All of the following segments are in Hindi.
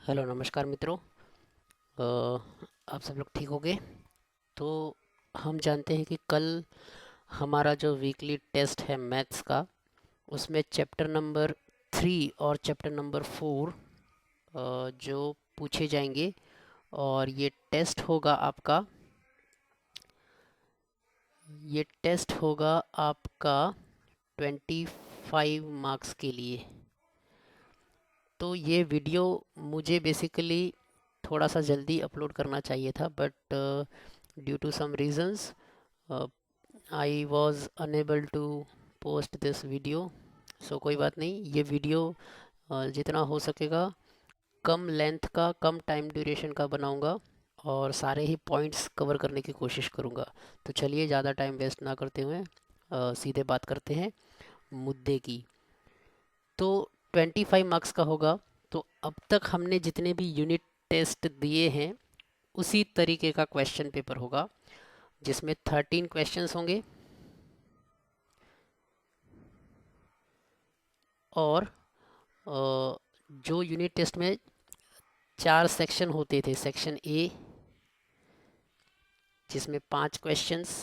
हेलो नमस्कार मित्रों। आप सब लोग ठीक हो गए? तो हम जानते हैं कि कल हमारा जो वीकली टेस्ट है मैथ्स का, उसमें चैप्टर नंबर 3 और चैप्टर नंबर 4 जो पूछे जाएंगे। और ये टेस्ट होगा आपका 25 मार्क्स के लिए। तो ये वीडियो मुझे बेसिकली थोड़ा सा जल्दी अपलोड करना चाहिए था, but due to some reasons I was unable to post this video. So कोई बात नहीं, ये वीडियो जितना हो सकेगा कम लेंथ का, कम टाइम ड्यूरेशन का बनाऊंगा और सारे ही पॉइंट्स कवर करने की कोशिश करूंगा। तो चलिए ज़्यादा टाइम वेस्ट ना करते हुए सीधे बात करते हैं मुद्दे की। तो 25 मार्क्स का होगा। तो अब तक हमने जितने भी यूनिट टेस्ट दिए हैं उसी तरीके का क्वेश्चन पेपर होगा, जिसमें 13 क्वेश्चंस होंगे। और जो यूनिट टेस्ट में 4 सेक्शन होते थे, सेक्शन ए जिसमें 5 क्वेश्चंस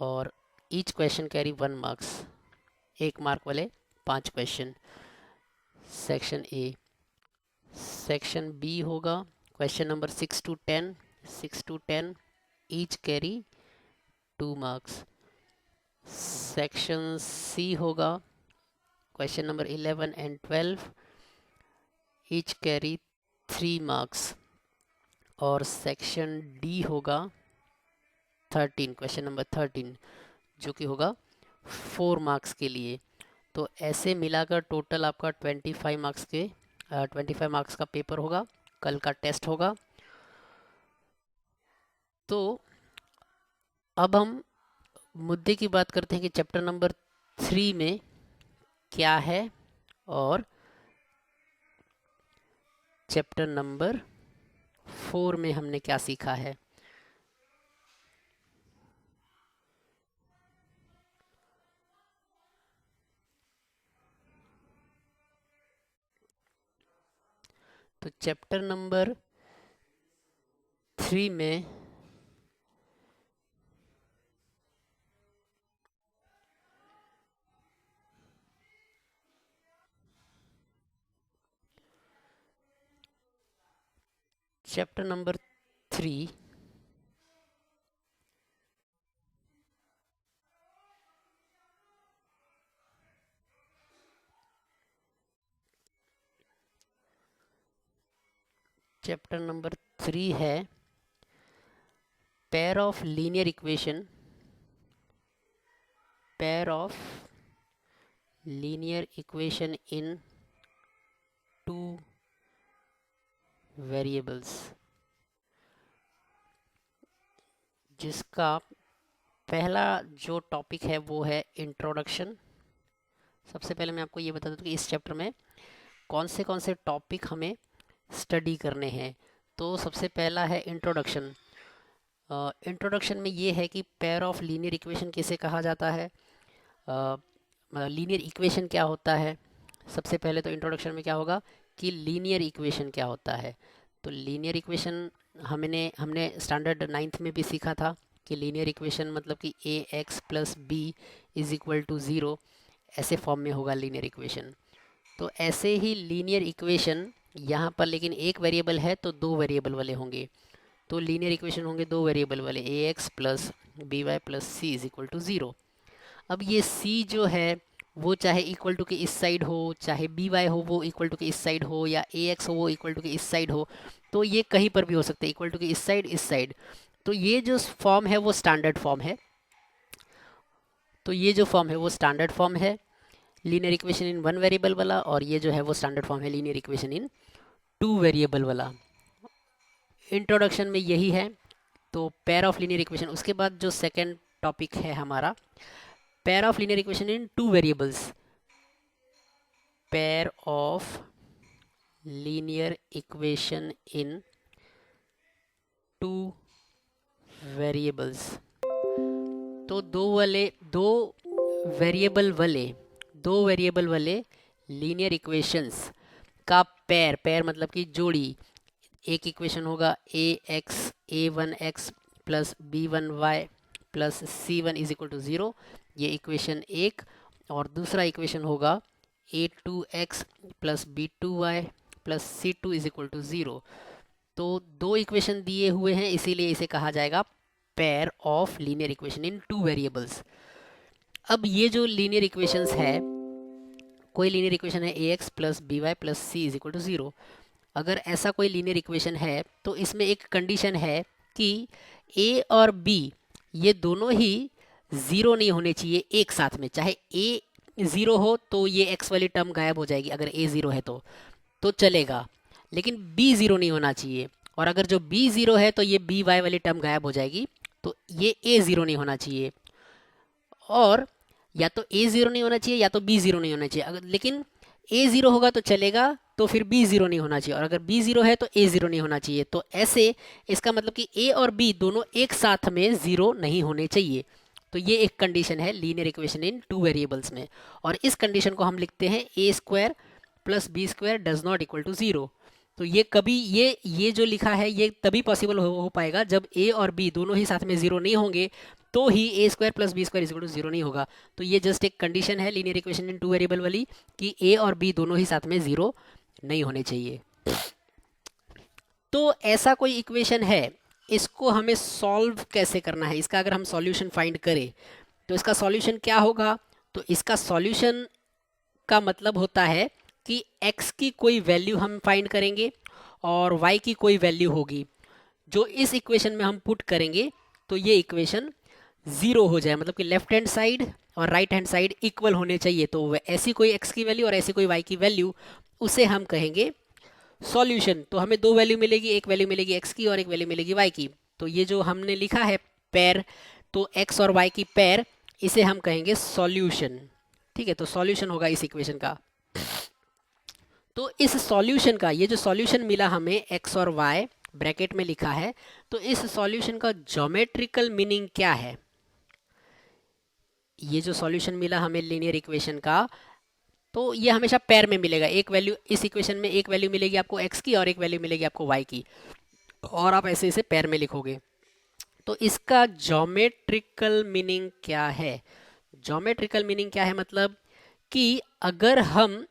और each question carry 1 marks, 1 mark वाले 5 question, section A. Section B होगा question number 6 to 10 each carry 2 marks. Section C होगा question number 11 and 12 each carry 3 marks. और सेक्शन डी होगा 13, क्वेश्चन नंबर 13, जो कि होगा 4 मार्क्स के लिए। तो ऐसे मिलाकर टोटल आपका 25 मार्क्स का पेपर होगा, कल का टेस्ट होगा। तो अब हम मुद्दे की बात करते हैं कि चैप्टर नंबर 3 में क्या है और चैप्टर नंबर 4 में हमने क्या सीखा है। तो चैप्टर नंबर 3 में चैप्टर नंबर 3 चैप्टर नंबर 3 है pair of linear equation, pair of linear equation in 2 variables, जिसका पहला जो टॉपिक है वो है इंट्रोडक्शन। सबसे पहले मैं आपको ये बता दूं कि इस चैप्टर में कौन से टॉपिक हमें स्टडी करने हैं। तो सबसे पहला है इंट्रोडक्शन। इंट्रोडक्शन में ये है कि पेयर ऑफ लीनियर इक्वेशन किसे कहा जाता है, लीनियर इक्वेशन क्या होता है। सबसे पहले तो इंट्रोडक्शन में क्या होगा कि लीनियर इक्वेशन क्या होता है। तो लीनियर इक्वेशन हमने स्टैंडर्ड 9th में भी सीखा था कि लीनियर इक्वेशन मतलब कि a x plus b is equal to 0, ऐसे फॉर्म में होगा लीनियर इक्वेशन। तो ऐसे ही लीनियर इक्वेशन यहाँ पर, लेकिन एक वेरिएबल है तो 2 वेरिएबल वाले होंगे। तो लीनियर इक्वेशन होंगे 2 वेरिएबल वाले, a x plus b y plus c is equal to 0। अब ये सी जो है वो चाहे इक्वल टू के इस साइड हो, चाहे बी वाई हो वो इक्वल टू के इस साइड हो, या ए एक्स हो वो इक्वल टू के इस साइड हो। तो ये कहीं पर भी हो सकते हैं, इक्वल टू के इस साइड, इस साइड। तो ये जो फॉर्म है वो स्टैंडर्ड फॉर्म है। तो ये जो फॉर्म है वो स्टैंडर्ड फॉर्म है लीनियर इक्वेशन इन 1 वेरिएबल वाला, और ये जो है वो स्टैंडर्ड फॉर्म है लीनियर इक्वेशन इन 2 वेरिएबल वाला। इंट्रोडक्शन में यही है। तो पेयर ऑफ लीनियर इक्वेशन, उसके बाद जो सेकेंड टॉपिक है हमारा pair of linear equation in 2 variables, pair of linear equation in 2 variables. तो वेरिएबल वाले दो वेरिएबल वाले लीनियर इक्वेशंस का पेयर, पेयर मतलब कि जोड़ी, एक इक्वेशन होगा a1x plus b1y plus c1 is equal to 0, ये इक्वेशन एक। और दूसरा इक्वेशन होगा a2x plus b2y plus c2 is equal to 0। तो दो इक्वेशन दिए हुए हैं, इसीलिए इसे कहा जाएगा pair of linear equation in two variables. अब ये जो लीनियर इक्वेशंस है, कोई लीनियर इक्वेशन है ax plus by plus c is equal to 0, अगर ऐसा कोई लीनियर इक्वेशन है तो इसमें एक कंडीशन है कि a और b ये दोनों ही ज़ीरो नहीं होने चाहिए एक साथ में। चाहे a ज़ीरो हो तो ये x वाली टर्म गायब हो जाएगी, अगर a ज़ीरो है तो चलेगा, लेकिन b ज़ीरो नहीं होना चाहिए। और अगर जो b ज़ीरो है तो ये by वाली टर्म गायब हो जाएगी, तो ये a ज़ीरो नहीं होना चाहिए। और या तो a ज़ीरो नहीं होना चाहिए या तो b ज़ीरो नहीं होना चाहिए। अगर लेकिन a ज़ीरो होगा तो चलेगा, तो फिर b ज़ीरो नहीं होना चाहिए, और अगर b ज़ीरो है तो a ज़ीरो नहीं होना चाहिए। तो ऐसे इसका मतलब कि a और b दोनों एक साथ में ज़ीरो नहीं होने चाहिए। तो ये एक कंडीशन है linear equation in two variables में, और इस कंडीशन को हम लिखते हैं a square plus b square does not equal to 0। तो ये कभी ये जो लिखा है ये तभी पॉसिबल हो पाएगा जब a और b दोनों ही साथ में ज़ीरो नहीं होंगे, तो ही a square plus b square is equal to 0 नहीं होगा। तो ये जस्ट एक कंडीशन है linear equation in two variable वाली कि a और b दोनों ही साथ में ज़ीरो नहीं होने चाहिए। तो ऐसा कोई इक्वेशन है, इसको हमें सॉल्व कैसे करना है, इसका अगर हम सॉल्यूशन फाइंड करें तो इसका सॉल्यूशन क्या होगा। तो इसका सॉल्यूशन का मतलब होता है कि x की कोई वैल्यू हम फाइंड करेंगे और y की कोई वैल्यू होगी, जो इस इक्वेशन में हम पुट करेंगे तो ये इक्वेशन ज़ीरो हो जाए, मतलब कि लेफ्ट हैंड साइड और राइट हैंड साइड इक्वल होने चाहिए। तो ऐसी कोई x की वैल्यू और ऐसी कोई y की वैल्यू, उसे हम कहेंगे सॉल्यूशन। तो हमें दो वैल्यू मिलेगी, एक वैल्यू मिलेगी x की और एक वैल्यू मिलेगी y की। तो ये जो हमने लिखा है पेयर, तो x और y की पेयर, इसे हम कहेंगे सॉल्यूशन। ठीक है, तो सॉल्यूशन होगा इस इक्वेशन का। तो इस सॉल्यूशन का, ये जो सॉल्यूशन मिला हमें x और y ब्रैकेट में लिखा है, तो इस सॉल्यूशन का ज्योमेट्रिकल मीनिंग क्या है। ये जो सॉल्यूशन मिला हमें लीनियर इक्वेशन का, तो ये हमेशा पेयर में मिलेगा। एक वैल्यू इस इक्वेशन में, एक वैल्यू मिलेगी आपको x की और एक वैल्यू मिलेगी आपको y की, और आप ऐसे इसे पेयर में लिखोगे। तो इसका ज्योमेट्रिकल मीनिंग क्या है। ज्योमेट्रिकल मीनिंग क्या है, मतलब कि अगर हम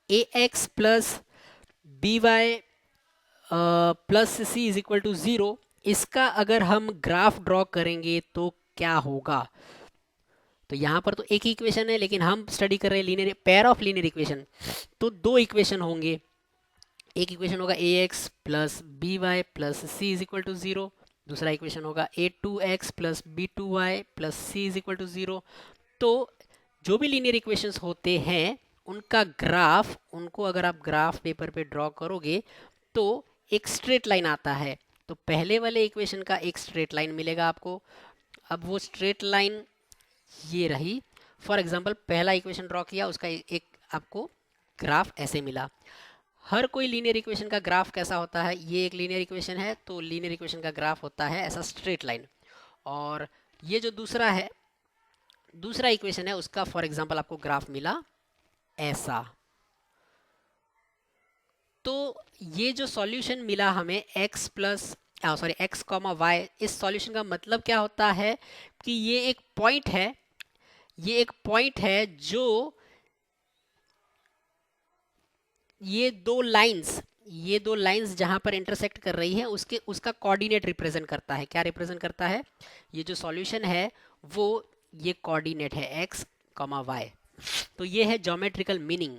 ax plus by plus c is equal to 0, इसका अगर हम ग्राफ ड्रॉ करेंगे तो क्या होगा। तो यहाँ पर तो एक ही इक्वेशन है, लेकिन हम स्टडी कर रहे हैं linear pair of linear equation, तो दो इक्वेशन होंगे। एक इक्वेशन होगा ax plus by plus c is equal to 0, दूसरा इक्वेशन होगा a2x plus b2y plus c is equal to 0। तो जो भी लीनियर इक्वेशंस होते हैं उनका ग्राफ, उनको अगर आप ग्राफ पेपर पे ड्रॉ करोगे तो एक स्ट्रेट लाइन आता है। तो पहले वाले इक्वेशन का एक स्ट्रेट लाइन मिलेगा आपको। अब वो स्ट्रेट लाइन ये रही। फॉर एग्जांपल पहला इक्वेशन ड्रॉ किया, उसका एक आपको ग्राफ ऐसे मिला। हर कोई लीनियर इक्वेशन का ग्राफ कैसा होता है, ये एक लीनियर इक्वेशन है तो लीनियर इक्वेशन का ग्राफ होता है ऐसा स्ट्रेट लाइन। और ये जो दूसरा इक्वेशन है उसका फॉर एग्जांपल आपको ग्राफ मिला ऐसा। तो ये जो सॉल्यूशन मिला हमें x कॉमा y, इस सॉल्यूशन का मतलब क्या होता है कि ये एक पॉइंट है जो ये दो लाइंस जहां पर इंटरसेक्ट कर रही है उसका कोऑर्डिनेट रिप्रेजेंट करता है। क्या रिप्रेजेंट करता है, ये जो सॉल्यूशन है वो ये कोऑर्डिनेट है x कॉमा y। तो ये है ज्योमेट्रिकल मीनिंग।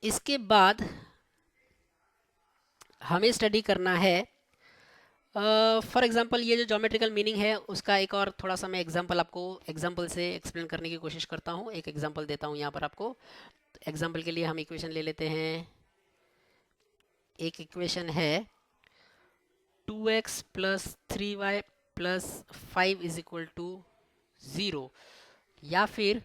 इसके बाद हमें स्टडी करना है फॉर एग्जांपल ये जो ज्योमेट्रिकल मीनिंग है उसका एक और थोड़ा सा मैं एग्जांपल से एक्सप्लेन करने की कोशिश करता हूँ। एक एग्जांपल देता हूँ यहाँ पर आपको। एग्जांपल के लिए हम इक्वेशन ले लेते हैं। एक इक्वेशन है 2x plus 3y plus 5 is equal to 0, या फिर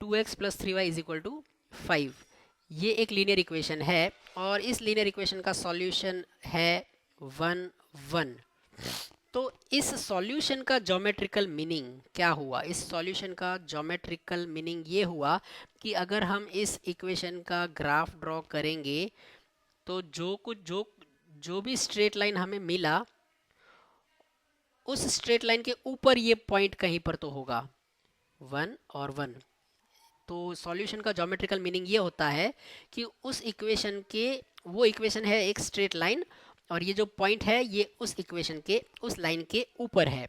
2x plus 3y is equal to 5। ये एक लीनियर इक्वेशन है और इस लीनियर इक्वेशन का सॉल्यूशन है 1 1। तो इस सॉल्यूशन का ज्योमेट्रिकल मीनिंग क्या हुआ? इस सॉल्यूशन का ज्योमेट्रिकल मीनिंग ये हुआ कि अगर हम इस इक्वेशन का ग्राफ ड्रॉ करेंगे तो जो भी स्ट्रेट लाइन हमें मिला उस स्ट्रेट लाइन के ऊपर ये पॉइंट कहीं पर तो होगा, 1 और 1। तो सॉल्यूशन का ज्योमेट्रिकल मीनिंग ये होता है कि उस इक्वेशन के, वो इक्वेशन है एक स्ट्रेट लाइन और ये जो पॉइंट है ये उस इक्वेशन के उस लाइन के ऊपर है।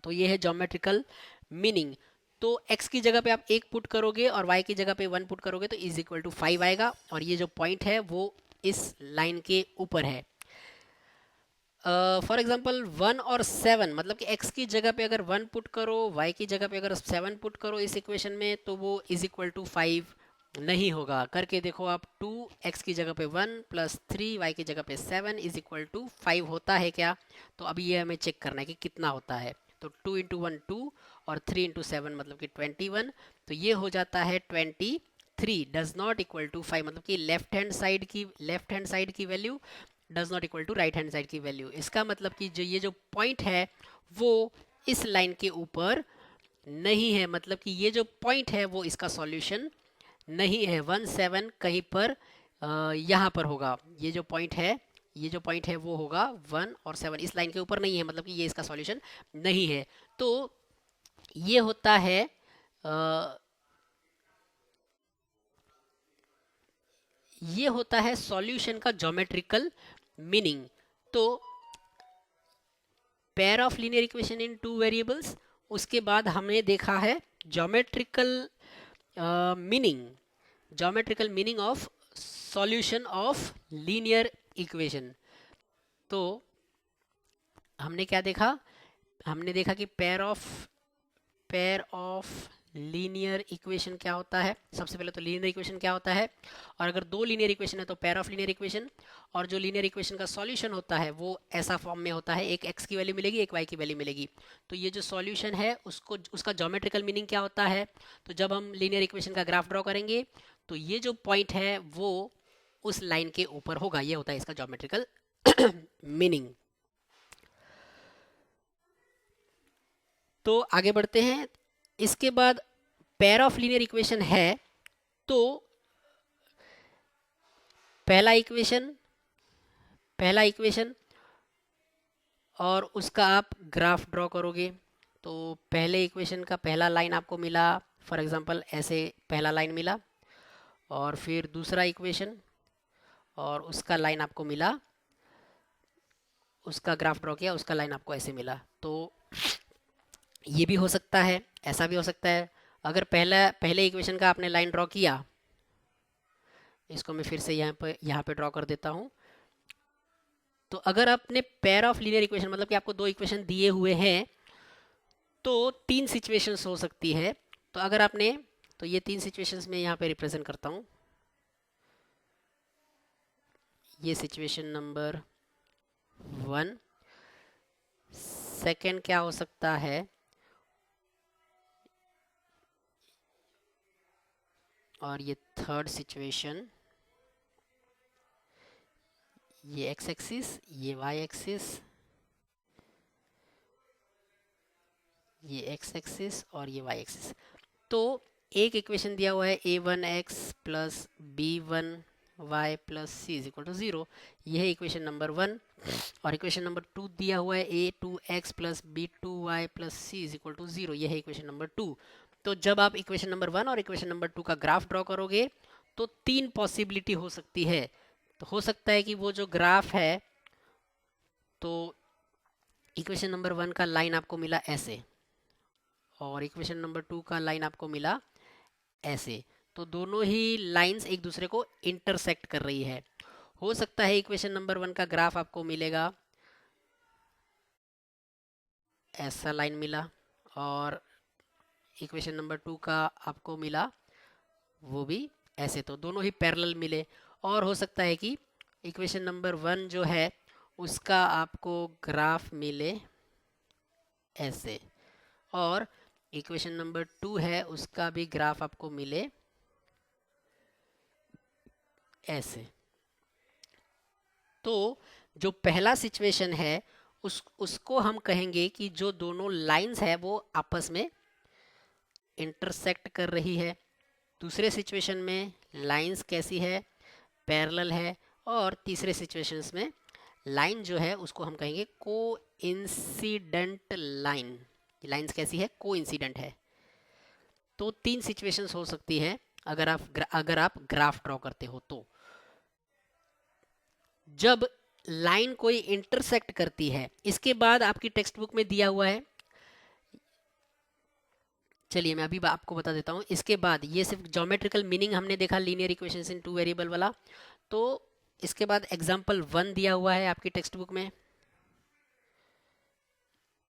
तो ये है ज्योमेट्रिकल मीनिंग। तो x की जगह पे आप 1 पुट करोगे और y की जगह पे 1 पुट करोगे तो इज इक्वल टू 5 आएगा और ये जो पॉइंट है वो इस लाइन के ऊपर है। फॉर एग्जाम्पल 1 और 7, मतलब कि x की जगह पे अगर 1 पुट करो, y की जगह पे अगर 7 पुट करो इस इक्वेशन में तो वो इज इक्वल टू 5 नहीं होगा। करके देखो आप, 2x की जगह पे 1 प्लस 3 y की जगह पे 7 इज इक्वल टू 5 होता है क्या? तो अभी ये हमें चेक करना है कि कितना होता है। तो 2 इंटू 1 2 और 3 इंटू 7 मतलब कि 21, तो ये हो जाता है 23 डज नॉट इक्वल टू 5, मतलब कि लेफ्ट हैंड साइड की value does not equal to right hand side की वैल्यू। इसका मतलब कि जो ये जो पॉइंट है वो इस लाइन के ऊपर नहीं है, मतलब कि ये जो पॉइंट है वो इसका सॉल्यूशन नहीं है। 1 7 कहीं पर यहाँ पर होगा। ये जो पॉइंट है वो होगा 1 और 7 इस लाइन के ऊपर नहीं है, मतलब कि ये इसका सॉल्यूशन नहीं है। तो ये होता है सॉल्यूशन का ज्योमेट्रिकल मीनिंग। तो pair of linear equation in 2 variables, उसके बाद हमने देखा है geometrical meaning of solution of linear equation. तो हमने क्या देखा? हमने देखा कि पेयर ऑफ लीनियर इक्वेशन क्या होता है। सबसे पहले तो लीनियर इक्वेशन क्या होता है, और अगर दो लीनियर इक्वेशन है तो पेयर ऑफ लीनियर इक्वेशन। और जो लीनियर इक्वेशन का सॉल्यूशन होता है वो ऐसा फॉर्म में होता है, एक x की वैल्यू मिलेगी, एक y की वैल्यू मिलेगी। तो ये जो सॉल्यूशन है उसका ज्योमेट्रिकल मीनिंग क्या होता है? तो जब हम लीनियर इक्वेशन का ग्राफ ड्रॉ करेंगे तो ये जो पॉइंट है वो उस लाइन के ऊपर होगा, ये होता है इसका ज्योमेट्रिकल मीनिंग। तो आगे बढ़ते हैं। इसके बाद पेयर ऑफ लीनियर इक्वेशन है तो पहला इक्वेशन और उसका आप ग्राफ ड्रॉ करोगे। तो पहले इक्वेशन का पहला लाइन आपको मिला, फॉर एग्जांपल ऐसे पहला लाइन मिला, और फिर दूसरा इक्वेशन और उसका लाइन आपको मिला, उसका ग्राफ ड्रॉ किया, उसका लाइन आपको ऐसे मिला। तो ये भी हो सकता है, ऐसा भी हो सकता है। अगर पहले इक्वेशन का आपने लाइन ड्रॉ किया, इसको मैं फिर से यहाँ पे ड्रॉ कर देता हूँ। तो अगर आपने पेयर ऑफ लीनियर इक्वेशन, मतलब कि आपको दो इक्वेशन दिए हुए हैं, तो 3 सिचुएशंस हो सकती है। तो अगर आपने, तो ये 3 सिचुएशंस में यहाँ पे रिप्रेजेंट करता हूँ। ये सिचुएशन नंबर 1। सेकंड क्या हो सकता है, और ये थर्ड सिचुएशन, ये एक्स एक्सिस, ये वाई एक्सिस, ये एक्स एक्सिस और ये वाई एक्सिस। तो एक इक्वेशन दिया हुआ है a1x plus b1y plus c is equal to 0, ये है इक्वेशन नंबर 1। और इक्वेशन नंबर 2 दिया हुआ है a2x plus b2y plus c is equal to 0, ये है इक्वेशन नंबर 2। तो जब आप इक्वेशन नंबर 1 और इक्वेशन नंबर 2 का ग्राफ ड्रॉ करोगे तो 3 पॉसिबिलिटी हो सकती है। तो हो सकता है कि वो जो ग्राफ है, तो इक्वेशन नंबर 1 का लाइन आपको मिला ऐसे और इक्वेशन नंबर 2 का लाइन आपको मिला ऐसे। तो दोनों ही लाइंस एक दूसरे को इंटरसेक्ट कर रही है। हो सकता है इक्वेशन नंबर 1 का ग्राफ आपको मिलेगा ऐसा लाइन मिला, और इक्वेशन नंबर 2 का आपको मिला वो भी ऐसे, तो दोनों ही पैरेलल मिले। और हो सकता है कि इक्वेशन नंबर 1 जो है उसका आपको ग्राफ मिले ऐसे, और इक्वेशन नंबर 2 है उसका भी ग्राफ आपको मिले ऐसे। तो जो पहला सिचुएशन है उसको हम कहेंगे कि जो दोनों लाइंस है वो आपस में इंटरसेक्ट कर रही है। दूसरे सिचुएशन में लाइंस कैसी है, पैरेलल है। और तीसरे सिचुएशंस में लाइन जो है उसको हम कहेंगे कोइंसिडेंट लाइन। लाइंस कैसी है, कोइंसिडेंट है। तो 3 सिचुएशंस हो सकती है अगर आप ग्राफ ड्रॉ करते हो तो। जब लाइन कोई इंटरसेक्ट करती है, इसके बाद आपकी टेक्स्ट बुक में दिया हुआ है, चलिए मैं अभी आपको बता देता हूँ। इसके बाद ये सिर्फ ज्योमेट्रिकल मीनिंग हमने देखा लीनियर इक्वेशंस इन 2 वेरिएबल वाला। तो इसके बाद एग्जाम्पल 1 दिया हुआ है आपकी टेक्स्ट बुक में,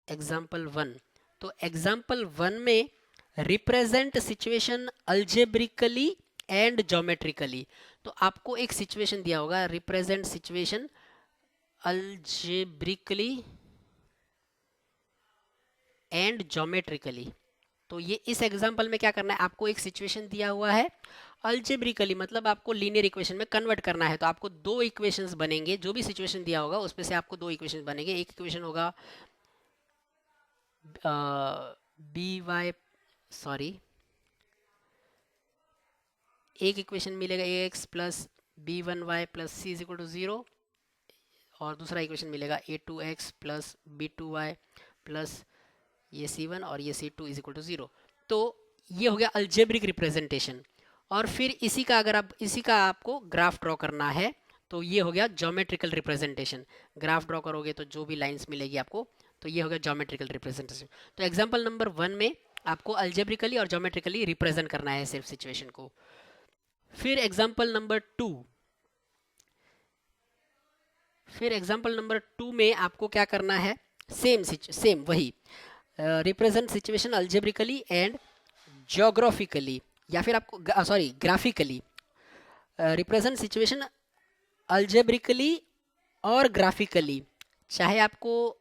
एग्जाम्पल 1। तो एग्जाम्पल 1 में represent situation algebraically and geometrically. तो आपको एक सिचुएशन दिया होगा, represent situation algebraically and geometrically. तो ये इस एग्जांपल में क्या करना है, आपको एक सिचुएशन दिया हुआ है अल्जेब्रिकली, मतलब आपको लीनियर इक्वेशन में कन्वर्ट करना है। तो आपको 2 इक्वेशंस बनेंगे, जो भी सिचुएशन दिया होगा उसमें से आपको 2 इक्वेशन बनेंगे। एक इक्वेशन होगा एक इक्वेशन मिलेगा ax plus b1y plus c is equal to 0, और दूसरा इक्वेशन मिलेगा a2x प्लस b2y प्लस ये c1 और ये c2 इज इक्वल टू 0। तो ये हो गया अल्जेब्रिक रिप्रेजेंटेशन। और फिर इसी का आपको ग्राफ ड्रॉ करना है, तो ये हो गया ज्योमेट्रिकल रिप्रेजेंटेशन। ग्राफ ड्रॉ करोगे तो जो भी लाइंस मिलेगी आपको, तो ये हो गया ज्योमेट्रिकल रिप्रेजेंटेशन। तो एग्जांपल नंबर 1 में आपको अल्जेब्रिकली और ज्योमेट्रिकली रिप्रेजेंट करना है सिर्फ सिचुएशन को। फिर एग्जांपल नंबर 2 में आपको क्या करना है, सेम वही represent situation algebraically and geographically, या फिर आपको ग्राफिकली। रिप्रेजेंट सिचुएशन अल्जेब्रिकली और ग्राफिकली। चाहे आपको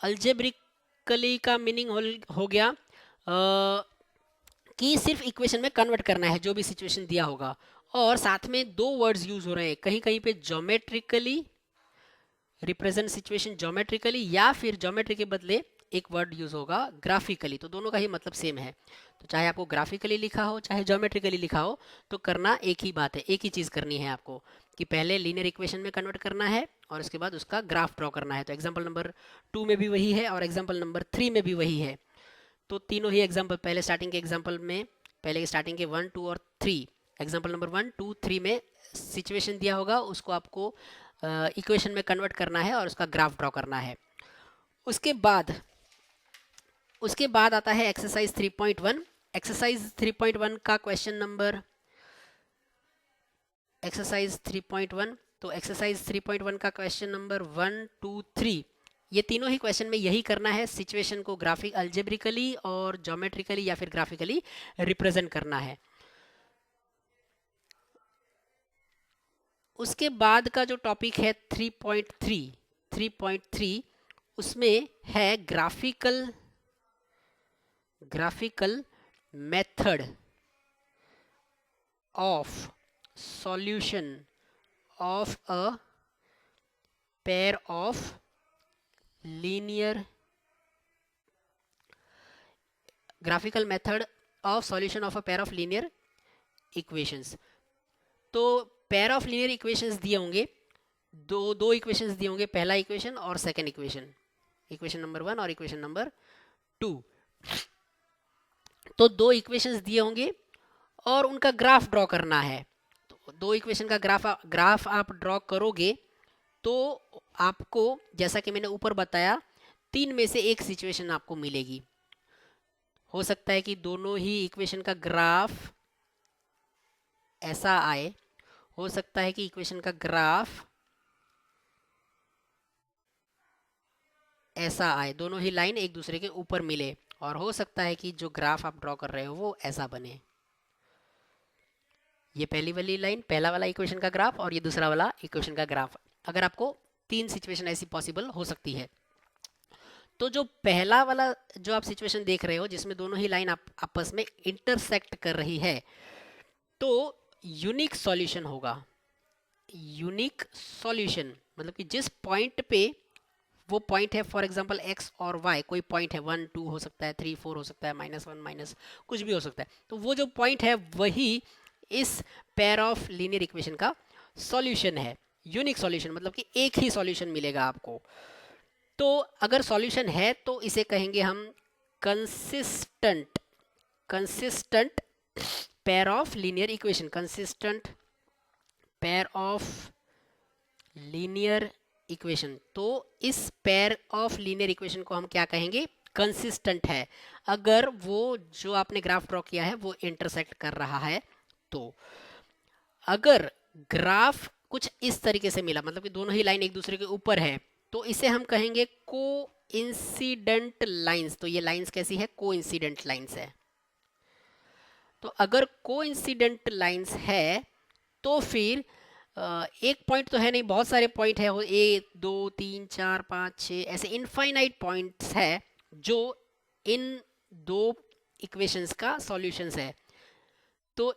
अल्जेब्रिकली का मीनिंग हो गया कि सिर्फ इक्वेशन में कन्वर्ट करना है जो भी सिचुएशन दिया होगा, और साथ में 2 वर्ड्स यूज हो रहे हैं, कहीं कहीं पे ज्योमेट्रिकली, रिप्रेजेंट सिचुएशन ज्योमेट्रिकली, या फिर ज्योमेट्री के बदले एक वर्ड यूज होगा ग्राफिकली। तो दोनों का ही मतलब सेम है। तो चाहे आपको ग्राफिकली लिखा हो चाहे ज्योमेट्रिकली लिखा हो, तो करना एक ही बात है, एक ही चीज़ करनी है आपको, कि पहले लीनियर इक्वेशन में कन्वर्ट करना है और उसके बाद उसका ग्राफ ड्रॉ करना है। तो एग्जाम्पल नंबर 2 में भी वही है और एग्जाम्पल नंबर 3 में भी वही है। तो तीनों ही एग्जाम्पल, पहले स्टार्टिंग के एग्जाम्पल में, पहले स्टार्टिंग के 1, 2 और 3, एग्जाम्पल नंबर 1, 2, 3 में सिचुएशन दिया होगा, उसको आपको इक्वेशन में कन्वर्ट करना है और उसका ग्राफ ड्रॉ करना है। उसके बाद आता है एक्सरसाइज 3.1। एक्सरसाइज 3.1 का क्वेश्चन नंबर, एक्सरसाइज 3.1, तो एक्सरसाइज 3.1 का क्वेश्चन नंबर 1, 2, 3, ये तीनों ही क्वेश्चन में यही करना है, सिचुएशन को ग्राफिक अल्जेब्रिकली और ज्योमेट्रिकली या फिर ग्राफिकली रिप्रेजेंट करना है। उसके बाद का जो टॉपिक है 3.3, उसमें है graphical method of solution of a pair of linear, graphical method of solution of a pair of linear equations. तो पेयर ऑफ लीनियर इक्वेशंस दिए होंगे, दो इक्वेशंस दिए होंगे, पहला इक्वेशन और सेकंड इक्वेशन, इक्वेशन नंबर 1 और इक्वेशन नंबर 2। तो 2 इक्वेशंस दिए होंगे और उनका ग्राफ ड्रॉ करना है। तो 2 इक्वेशन का ग्राफ आप ड्रॉ करोगे तो आपको, जैसा कि मैंने ऊपर बताया, 3 में से एक सिचुएशन आपको मिलेगी। हो सकता है कि दोनों ही इक्वेशन का ग्राफ ऐसा आए, हो सकता है कि इक्वेशन का ग्राफ ऐसा आए, दोनों ही लाइन एक दूसरे के ऊपर मिले, और हो सकता है कि जो ग्राफ आप ड्रॉ कर रहे हो वो ऐसा बने। ये पहली वाली लाइन, पहला वाला इक्वेशन का ग्राफ, और ये दूसरा वाला इक्वेशन का ग्राफ। अगर आपको 3 सिचुएशन ऐसी पॉसिबल हो सकती है, तो जो पहला वाला जो आप सिचुएशन देख रहे हो जिसमें दोनों ही लाइन आपस में इंटरसेक्ट कर रही है, तो यूनिक सॉल्यूशन होगा। यूनिक सॉल्यूशन मतलब कि जिस पॉइंट पे वो पॉइंट है, फॉर एग्जांपल x और y, कोई पॉइंट है 1 2 हो सकता है, 3 4 हो सकता है, -1 माइनस कुछ भी हो सकता है, तो वो जो पॉइंट है वही इस पेयर ऑफ लीनियर इक्वेशन का सॉल्यूशन है। यूनिक सॉल्यूशन मतलब कि एक ही सॉल्यूशन मिलेगा आपको। तो अगर सॉल्यूशन है तो इसे कहेंगे हम consistent consistent pair of linear equation, consistent pair of linear equation. तो इस पेयर ऑफ लीनियर इक्वेशन को हम क्या कहेंगे, कंसिस्टेंट है, अगर वो जो आपने ग्राफ ड्रॉ किया है वो इंटरसेक्ट कर रहा है। तो अगर ग्राफ कुछ इस तरीके से मिला, मतलब कि दोनों ही लाइन एक दूसरे के ऊपर है, तो इसे हम कहेंगे को इंसिडेंट लाइंस। तो ये लाइंस कैसी है, को इंसिडेंट लाइंस है। तो अगर को इंसिडेंट लाइंस है तो फिर एक पॉइंट तो है नहीं, बहुत सारे पॉइंट है, 1 2 3 4 5 6 ऐसे इनफाइनाइट पॉइंट्स है जो इन दो इक्वेशंस का सॉल्यूशंस है। तो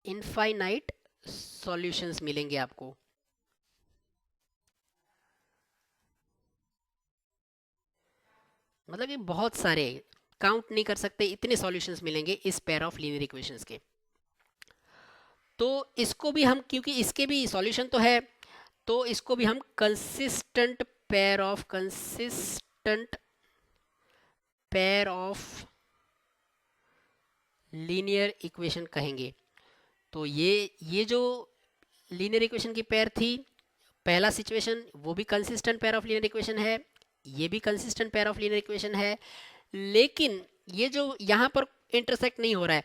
इनफाइनाइट सॉल्यूशंस मिलेंगे आपको। मतलब ये बहुत सारे, काउंट नहीं कर सकते, इतने सॉल्यूशंस मिलेंगे इस पेयर ऑफ लीनियर इक्वेशंस के। तो इसको भी हम, क्योंकि इसके भी सॉल्यूशन तो है, तो इसको भी हम consistent pair of linear equation कहेंगे। तो ये जो लीनियर इक्वेशन की पेयर थी, पहला सिचुएशन वो भी consistent pair of linear equation है, ये भी consistent pair of linear equation है, लेकिन ये जो यहाँ पर इंटरसेक्ट नहीं हो रहा है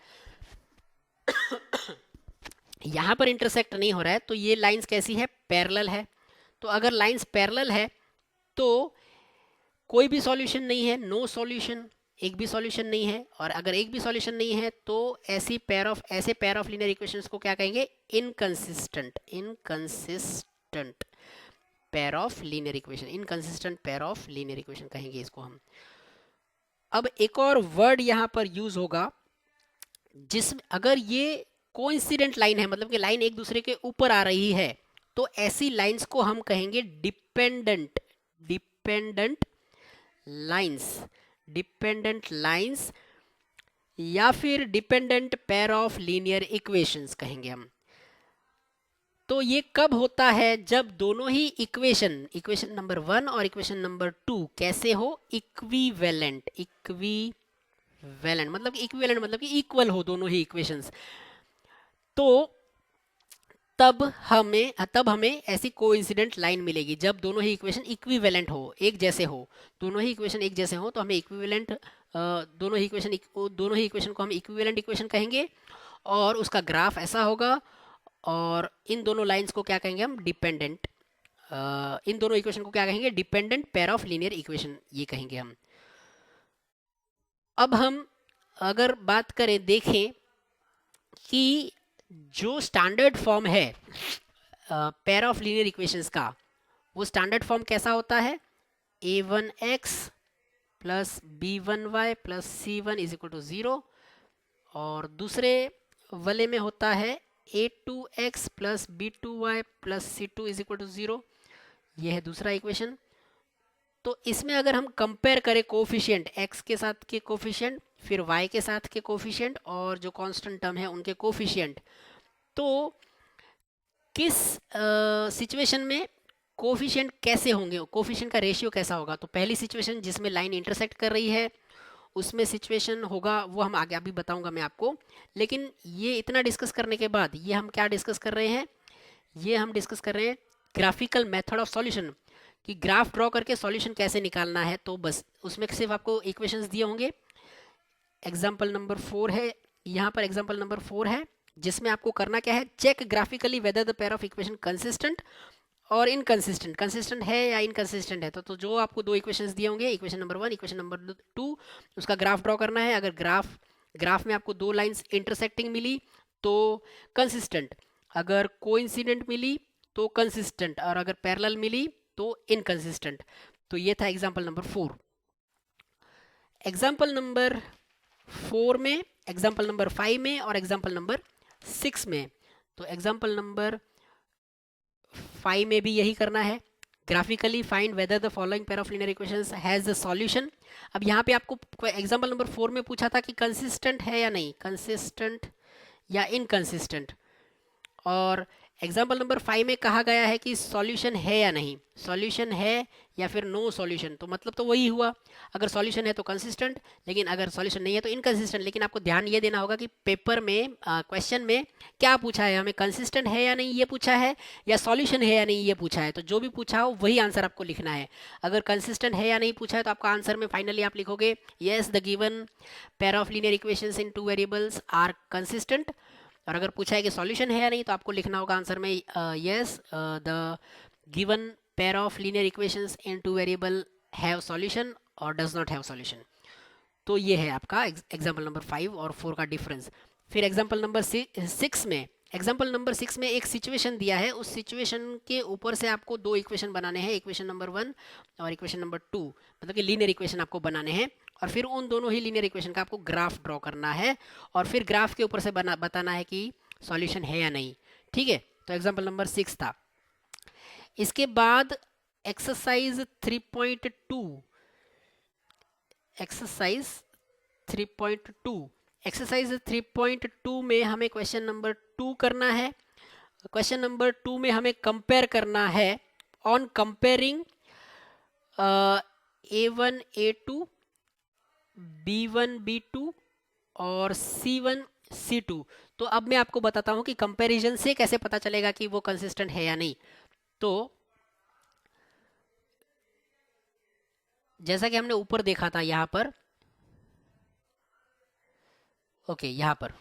यहाँ पर इंटरसेक्ट नहीं हो रहा है, तो ये लाइंस कैसी है, पैरेलल है। तो अगर लाइंस पैरेलल है तो कोई भी सॉल्यूशन नहीं है, नो सॉल्यूशन, एक भी सॉल्यूशन नहीं है। और अगर एक भी सॉल्यूशन नहीं है तो ऐसे पेयर ऑफ लीनियर इक्वेशंस को क्या कहेंगे, inconsistent pair of linear equation, inconsistent pair of linear equation कहेंगे इसको हम। अब एक और वर्ड यहां पर यूज होगा जिसमें अगर ये कोइंसिडेंट लाइन है, मतलब कि लाइन एक दूसरे के ऊपर आ रही है, तो ऐसी लाइंस को हम कहेंगे डिपेंडेंट लाइंस या फिर dependent pair of linear equations कहेंगे हम। तो ये कब होता है, जब दोनों ही इक्वेशन नंबर 1 और इक्वेशन नंबर 2 कैसे हो, इक्विवेलेंट मतलब कि इक्वल हो दोनों ही इक्वेशंस। तो तब हमें ऐसी कोइंसिडेंट लाइन मिलेगी जब दोनों ही इक्वेशन इक्विवेलेंट हो, एक जैसे हो। दोनों ही इक्वेशन एक जैसे हो तो हमें इक्विवेलेंट दोनों ही इक्वेशन को हम इक्विवेलेंट इक्वेशन कहेंगे, और उसका ग्राफ ऐसा होगा। और इन दोनों लाइंस को क्या कहेंगे हम, इन दोनों इक्वेशन को क्या कहेंगे, dependent pair of linear equation, ये कहेंगे हम। अब हम अगर बात करें, देखें कि जो स्टैंडर्ड फॉर्म है पेयर ऑफ लीनियर इक्वेशंस का, वो स्टैंडर्ड फॉर्म कैसा होता है, a1x plus b1y plus c1 is equal to 0, और दूसरे वाले में होता है a2x plus b2y plus c2 is equal to 0। यह है दूसरा इक्वेशन। तो इसमें अगर हम कंपेयर करें कोफिशिएंट, x के साथ के कोफिशिएंट, फिर y के साथ के कोफिशिएंट, और जो कांस्टेंट टर्म है उनके कोफिशिएंट, तो किस सिचुएशन में कोफिशिएंट कैसे होंगे, कोफिशिएंट का रेशियो कैसा होगा। तो पहली सिचुएशन जिसमें लाइन इंटरसेक्ट कर रही है, उसमें सिचुएशन होगा, वो हम आगे अभी बताऊंगा मैं आपको। लेकिन ये इतना डिस्कस करने के बाद ये हम क्या डिस्कस कर रहे हैं, ये हम डिस्कस कर रहे हैं ग्राफिकल मेथड ऑफ सॉल्यूशन, कि ग्राफ ड्रॉ करके सॉल्यूशन कैसे निकालना है। तो बस उसमें सिर्फ आपको इक्वेशंस दिए होंगे। एग्जाम्पल नंबर 4 है, यहाँ पर एग्जाम्पल नंबर 4 है, जिसमें आपको करना क्या है, check graphically whether the pair of equation consistent और कंसिस्टेंट है या इनकंसिस्टेंट है। तो जो आपको दो इक्वेशंस दिए होंगे, इक्वेशन नंबर 1, इक्वेशन नंबर 2, उसका ग्राफ ड्रॉ करना है। अगर ग्राफ में आपको दो लाइंस इंटरसेक्टिंग मिली तो कंसिस्टेंट, अगर कोइंसिडेंट मिली तो कंसिस्टेंट, और अगर पैरेलल मिली तो इनकंसिस्टेंट। तो ये था एग्जाम्पल नंबर 4। एग्जाम्पल नंबर 4 में, एग्जाम्पल नंबर 5 में और एग्जाम्पल नंबर 6 में। तो एग्जाम्पल नंबर 5 में भी यही करना है, graphically find whether the following pair of linear equations has a solution. अब यहाँ पे आपको एग्जांपल नंबर 4 में पूछा था कि कंसिस्टेंट है या नहीं, कंसिस्टेंट या इनकंसिस्टेंट, और एग्जाम्पल नंबर 5 में कहा गया है कि सॉल्यूशन है या नहीं, सॉल्यूशन है या फिर नो सॉल्यूशन, तो मतलब तो वही हुआ, अगर सॉल्यूशन है तो कंसिस्टेंट, लेकिन अगर सॉल्यूशन नहीं है तो इनकंसिस्टेंट। लेकिन आपको ध्यान ये देना होगा कि पेपर में क्वेश्चन में क्या पूछा है, हमें कंसिस्टेंट है या नहीं ये पूछा है, या सॉल्यूशन है या नहीं ये पूछा है, तो जो भी पूछा हो वही आंसर आपको लिखना है। अगर कंसिस्टेंट है या नहीं पूछा है तो आपका आंसर में फाइनली आप लिखोगे yes the given pair of linear equations in two variables are consistent, और अगर पूछा है कि सॉल्यूशन है या नहीं तो आपको लिखना होगा आंसर में yes the given pair of linear equations in two variable have solution और डज नॉट हैव सॉल्यूशन। तो ये है आपका एग्जाम्पल नंबर 5 और 4 का डिफरेंस। फिर एग्जाम्पल नंबर 6 में एक सिचुएशन दिया है, उस सिचुएशन के ऊपर से आपको दो इक्वेशन बनाने हैं, इक्वेशन नंबर 1 और इक्वेशन नंबर 2, मतलब कि लीनियर इक्वेशन आपको बनाने हैं, और फिर उन दोनों ही लीनियर इक्वेशन का आपको ग्राफ ड्रॉ करना है, और फिर ग्राफ के ऊपर से बताना है कि सॉल्यूशन है या नहीं। ठीक है, तो एग्जाम्पल नंबर 6 था। इसके बाद एक्सरसाइज 3.2, एक्सरसाइज 3.2 में हमें क्वेश्चन नंबर 2 करना है। क्वेश्चन नंबर 2 में हमें कंपेयर करना है on comparing A1 A2 B1 B2 और C1 C2। तो अब मैं आपको बताता हूं कि कंपैरिजन से कैसे पता चलेगा कि वो कंसिस्टेंट है या नहीं। तो जैसा कि हमने ऊपर देखा था यहाँ पर, ओके यहाँ पर,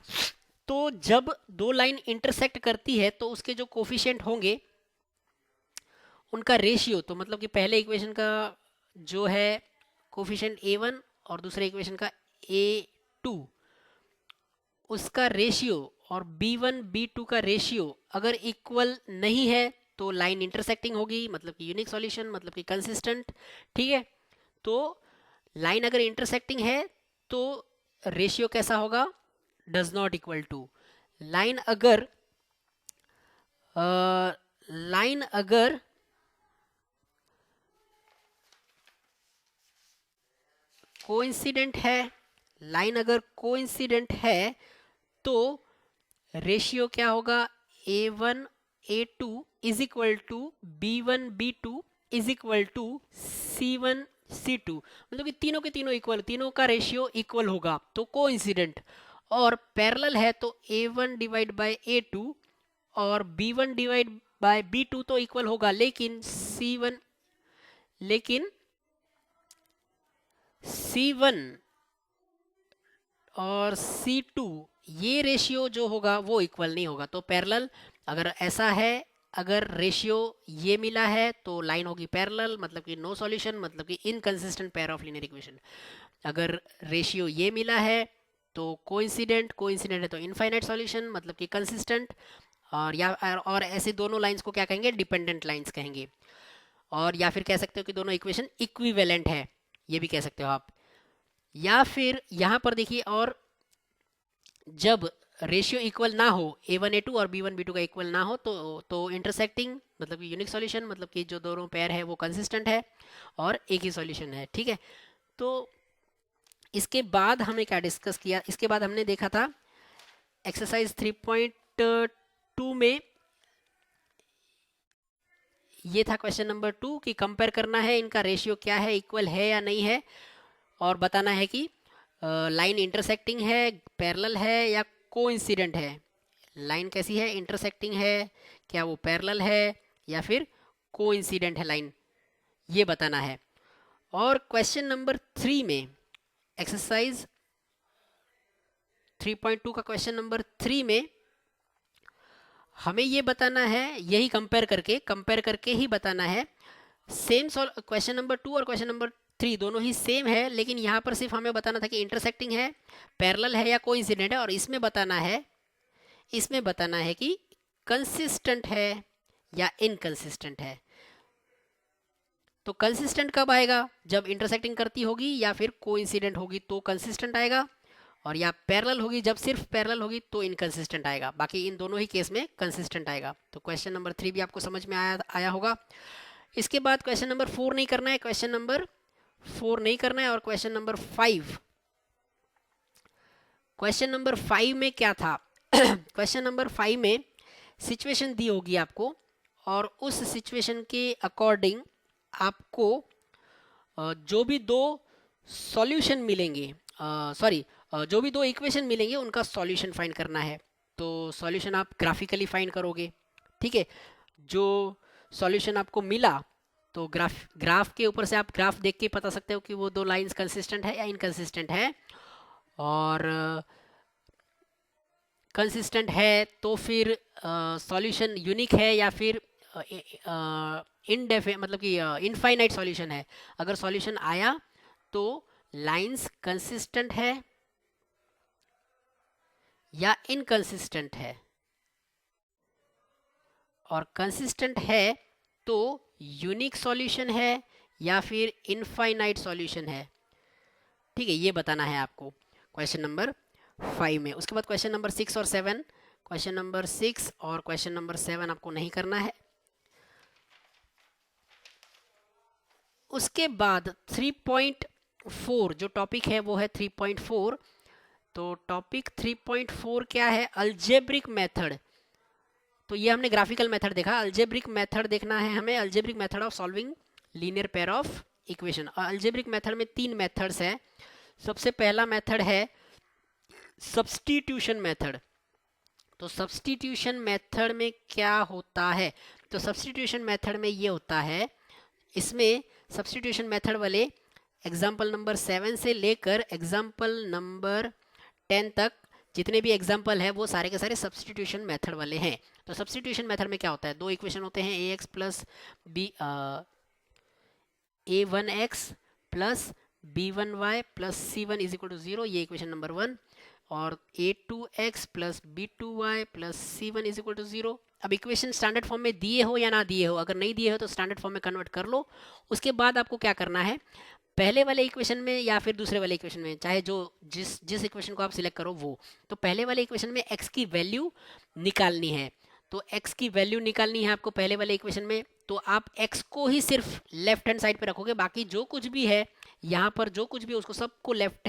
तो जब दो लाइन इंटरसेक्ट करती है तो उसके जो कोफिशिएंट होंगे उनका रेशियो, तो मतलब कि पहले इक्वेशन का जो है कोफिशिएंट A1 और दूसरे इक्वेशन का A2, उसका रेशियो और B1 B2 का रेशियो अगर इक्वल नहीं है तो लाइन इंटरसेक्टिंग होगी, मतलब कि यूनिक सॉल्यूशन, मतलब कि कंसिस्टेंट। ठीक है, तो लाइन अगर इंटरसेक्टिंग है तो रेशियो कैसा होगा, does not equal to. Line अगर कोइंसिडेंट है, लाइन अगर कोइंसिडेंट है तो रेशियो क्या होगा, A1 A2 is equal to B1 B2 is equal to C1 C2, मतलब कि तीनों के तीनों इक्वल, तीनों का रेशियो इक्वल होगा तो कोइंसिडेंट। और पैरेलल है तो A1 डिवाइड बाय A2 और B1 डिवाइड बाय B2 तो इक्वल होगा, लेकिन C1 और C2 ये रेशियो जो होगा वो इक्वल नहीं होगा। तो पैरेलल अगर ऐसा है, अगर रेशियो ये मिला है तो लाइन होगी पैरेलल, मतलब कि नो सॉल्यूशन, मतलब कि inconsistent pair of linear equation. अगर रेशियो ये मिला है तो कोइंसिडेंट है तो इनफाइनाइट सॉल्यूशन, मतलब कि कंसिस्टेंट, और ऐसे दोनों लाइंस को क्या कहेंगे, डिपेंडेंट लाइंस कहेंगे। और या फिर कह सकते हो कि दोनों इक्वेशन इक्विवेलेंट है, ये भी कह सकते हो आप। या फिर यहाँ पर देखिए, और जब रेशियो इक्वल ना हो, A1 A2 और B1 B2 का इक्वल ना हो तो इंटरसेक्टिंग, मतलब कि यूनिक सॉल्यूशन, मतलब कि जो दोनों पेयर है वो कंसिस्टेंट है और एक ही सॉल्यूशन है। ठीक है, तो इसके बाद हमें क्या डिस्कस किया, इसके बाद हमने देखा था एक्सरसाइज 3.2 में ये था क्वेश्चन नंबर 2 कि कंपेयर करना है इनका रेशियो क्या है, इक्वल है या नहीं है, और बताना है कि लाइन इंटरसेक्टिंग है, पैरेलल है या कोइंसिडेंट है। लाइन कैसी है, इंटरसेक्टिंग है, क्या वो पैरेलल है या फिर कोइंसिडेंट है लाइन, ये बताना है। और क्वेश्चन नंबर 3 में, एक्सरसाइज 3.2 का क्वेश्चन नंबर 3 में हमें ये बताना है, यही कंपेयर करके ही बताना है। सेम क्वेश्चन नंबर 2 और क्वेश्चन नंबर 3 दोनों ही सेम है, लेकिन यहाँ पर सिर्फ हमें बताना था कि इंटरसेक्टिंग है, पैरेलल है या कोइंसिडेंट है, और इसमें बताना है कि कंसिस्टेंट है या इनकंसिस्टेंट है। तो कंसिस्टेंट कब आएगा, जब इंटरसेक्टिंग करती होगी या फिर कोइंसिडेंट होगी तो कंसिस्टेंट आएगा, और या पैरेलल होगी, जब सिर्फ पैरेलल होगी तो इनकंसिस्टेंट आएगा, बाकी इन दोनों ही केस में कंसिस्टेंट आएगा। तो क्वेश्चन नंबर 3 भी आपको समझ में आया होगा। इसके बाद क्वेश्चन नंबर 4 नहीं करना है, क्वेश्चन नंबर 4 नहीं करना है। और क्वेश्चन नंबर 5, क्वेश्चन नंबर 5 में क्या था? क्वेश्चन नंबर 5 में सिचुएशन दी होगी आपको, और उस सिचुएशन के अकॉर्डिंग आपको जो भी दो सॉल्यूशन मिलेंगे, जो भी दो इक्वेशन मिलेंगे उनका सॉल्यूशन फाइंड करना है। तो सॉल्यूशन आप ग्राफिकली फाइंड करोगे, ठीक है। जो सॉल्यूशन आपको मिला तो ग्राफ के ऊपर से आप ग्राफ देख के पता सकते हो कि वो दो लाइंस कंसिस्टेंट है या इनकंसिस्टेंट है। और कंसिस्टेंट है तो फिर सॉल्यूशन यूनिक है या फिर मतलब कि इनफाइनाइट सॉल्यूशन है। अगर सॉल्यूशन आया तो लाइंस कंसिस्टेंट है या इनकंसिस्टेंट है, और कंसिस्टेंट है तो यूनिक सॉल्यूशन है या फिर इनफाइनाइट सॉल्यूशन है, ठीक है। ये बताना है आपको क्वेश्चन नंबर 5 में। उसके बाद क्वेश्चन नंबर 6 और 7, क्वेश्चन नंबर 6 और क्वेश्चन नंबर 7 आपको नहीं करना है। उसके बाद 3.4 जो टॉपिक है वो है 3.4। तो टॉपिक 3.4 क्या है? Algebraic method. तो ये हमने ग्राफिकल मेथड देखा, अलजेब्रिक मेथड देखना है हमें, algebraic method of solving linear pair of equation. और अलजेब्रिक मेथड में 3 मेथड्स हैं। सबसे पहला मेथड है सब्स्टिट्यूशन मेथड। तो सब्स्टिट्यूशन मेथड में क्या होता है? तो सब्स्टिट्यूशन मेथड में ये होता है, इसमें सब्स्टिट्यूशन मेथड वाले एग्जाम्पल नंबर 7 से लेकर एग्जाम्पल नंबर 10 तक जितने भी एग्जाम्पल है वो सारे के सारे सब्स्टिट्यूशन मेथड वाले हैं। तो सब्स्टिट्यूशन मेथड में क्या होता है? दो इक्वेशन होते हैं, ax plus a1x plus b1y plus c1 is equal to 0, ये इक्वेशन नंबर 1। और a2x plus b2y plus c1 is equal to 0। अब इक्वेशन स्टैंडर्ड फॉर्म में दिए हो या ना दिए हो, अगर नहीं दिए हो तो स्टैंडर्ड फॉर्म में कन्वर्ट कर लो। उसके बाद आपको क्या करना है, पहले वाले इक्वेशन में या फिर दूसरे वाले इक्वेशन में, चाहे जो जिस इक्वेशन को आप सिलेक्ट करो वो, तो पहले वाले इक्वेशन में x की वैल्यू निकालनी है। तो x की वैल्यू निकालनी है आपको पहले वाले इक्वेशन में। तो आप x को ही सिर्फ लेफ्ट हैंड साइड पे रखोगे, बाकी जो कुछ भी है यहाँ पर, जो कुछ भी उसको सबको राइट